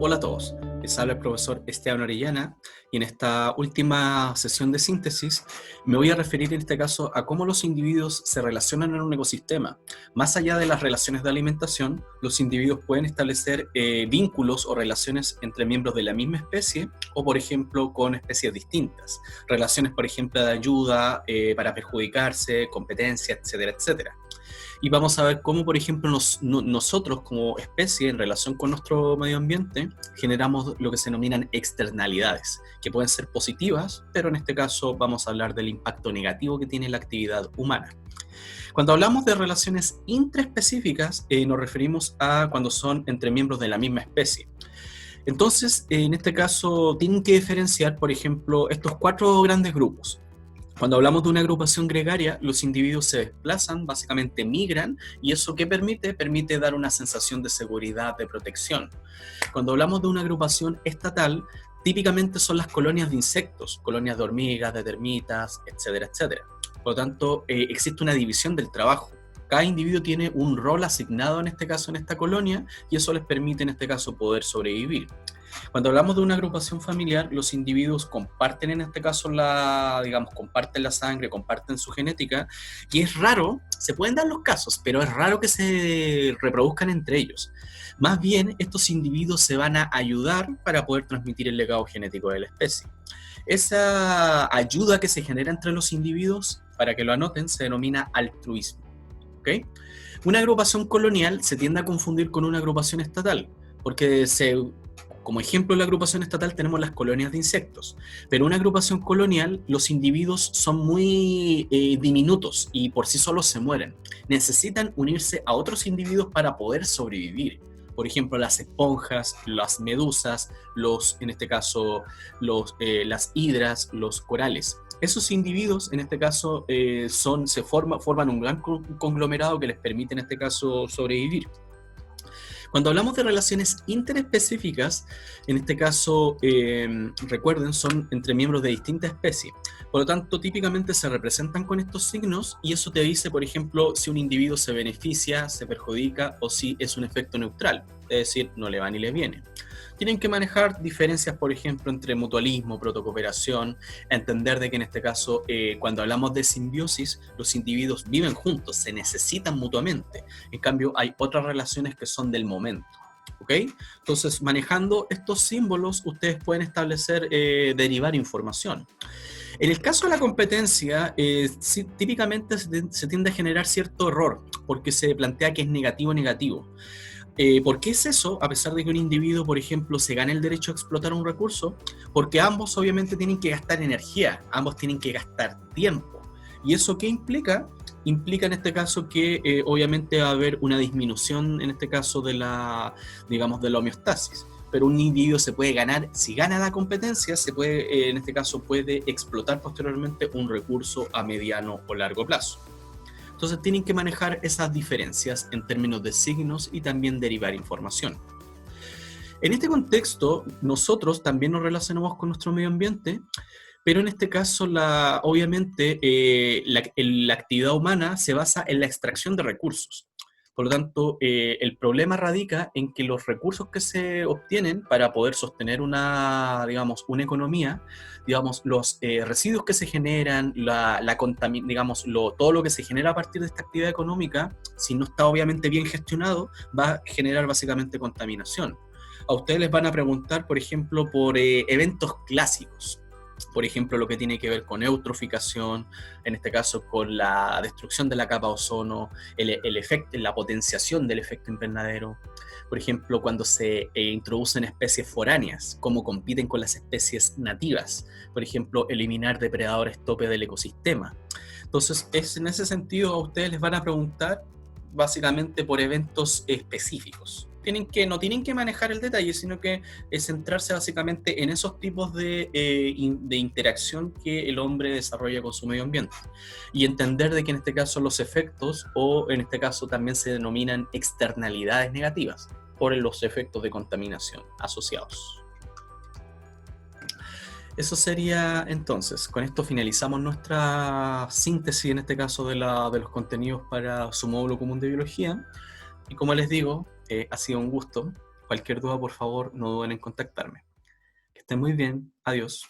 Hola a todos, les habla el profesor Esteban Orellana y en esta última sesión de síntesis me voy a referir en este caso a cómo los individuos se relacionan en un ecosistema. Más allá de las relaciones de alimentación, los individuos pueden establecer vínculos o relaciones entre miembros de la misma especie o por ejemplo con especies distintas. Relaciones por ejemplo de ayuda para perjudicarse, competencia, etcétera, etcétera. Y vamos a ver cómo, por ejemplo, nosotros como especie, en relación con nuestro medio ambiente, generamos lo que se denominan externalidades, que pueden ser positivas, pero en este caso vamos a hablar del impacto negativo que tiene la actividad humana. Cuando hablamos de relaciones intraespecíficas, nos referimos a cuando son entre miembros de la misma especie. Entonces, en este caso, tienen que diferenciar, por ejemplo, estos cuatro grandes grupos. Cuando hablamos de una agrupación gregaria, los individuos se desplazan, básicamente migran, y eso ¿qué permite? Permite dar una sensación de seguridad, de protección. Cuando hablamos de una agrupación estatal, típicamente son las colonias de insectos, colonias de hormigas, de termitas, etcétera, etcétera. Por lo tanto, existe una división del trabajo. Cada individuo tiene un rol asignado en este caso en esta colonia y eso les permite en este caso poder sobrevivir. Cuando hablamos de una agrupación familiar, los individuos comparten en este caso comparten la sangre, comparten su genética, y es raro, se pueden dar los casos, pero es raro que se reproduzcan entre ellos. Más bien, estos individuos se van a ayudar para poder transmitir el legado genético de la especie. Esa ayuda que se genera entre los individuos, para que lo anoten, se denomina altruismo. ¿Okay? Una agrupación colonial se tiende a confundir con una agrupación estatal, porque como ejemplo de la agrupación estatal tenemos las colonias de insectos, pero una agrupación colonial los individuos son muy diminutos y por sí solos se mueren. Necesitan unirse a otros individuos para poder sobrevivir. Por ejemplo, las esponjas, las medusas, en este caso las hidras, los corales. Esos individuos, en este caso, forman un gran conglomerado que les permite, en este caso, sobrevivir. Cuando hablamos de relaciones interespecíficas, en este caso, recuerden, son entre miembros de distintas especies. Por lo tanto, típicamente se representan con estos signos y eso te dice, por ejemplo, si un individuo se beneficia, se perjudica o si es un efecto neutral, es decir, no le va ni le viene. Tienen que manejar diferencias, por ejemplo, entre mutualismo, protocooperación, entender de que en este caso, cuando hablamos de simbiosis, los individuos viven juntos, se necesitan mutuamente. En cambio, hay otras relaciones que son del momento. ¿Ok? Entonces, manejando estos símbolos, ustedes pueden establecer, derivar información. En el caso de la competencia, sí, típicamente se tiende a generar cierto error, porque se plantea que es negativo. ¿Por qué es eso? A pesar de que un individuo, por ejemplo, se gane el derecho a explotar un recurso, porque ambos obviamente tienen que gastar energía, ambos tienen que gastar tiempo. ¿Y eso qué implica? Implica en este caso que obviamente va a haber una disminución, en este caso, de la homeostasis. Pero un individuo se puede ganar, si gana la competencia, en este caso puede explotar posteriormente un recurso a mediano o largo plazo. Entonces tienen que manejar esas diferencias en términos de signos y también derivar información. En este contexto, nosotros también nos relacionamos con nuestro medio ambiente, pero en este caso, obviamente, la actividad humana se basa en la extracción de recursos. Por lo tanto, el problema radica en que los recursos que se obtienen para poder sostener una economía, los residuos que se generan, todo lo que se genera a partir de esta actividad económica, si no está obviamente bien gestionado, va a generar básicamente contaminación. A ustedes les van a preguntar, por ejemplo, por eventos clásicos. Por ejemplo, lo que tiene que ver con eutroficación, en este caso con la destrucción de la capa de ozono, la potenciación del efecto invernadero. Por ejemplo, cuando se introducen especies foráneas, cómo compiten con las especies nativas. Por ejemplo, eliminar depredadores tope del ecosistema. Entonces, en ese sentido, a ustedes les van a preguntar básicamente por eventos específicos. No tienen que manejar el detalle, sino que centrarse básicamente en esos tipos de interacción que el hombre desarrolla con su medio ambiente y entender de que en este caso los efectos, o en este caso también se denominan externalidades negativas, por los efectos de contaminación asociados. Eso sería entonces, con esto finalizamos nuestra síntesis en este caso de los contenidos para su módulo común de biología y como les digo, ha sido un gusto. cualquier duda, por favor, no duden en contactarme. Que estén muy bien. Adiós.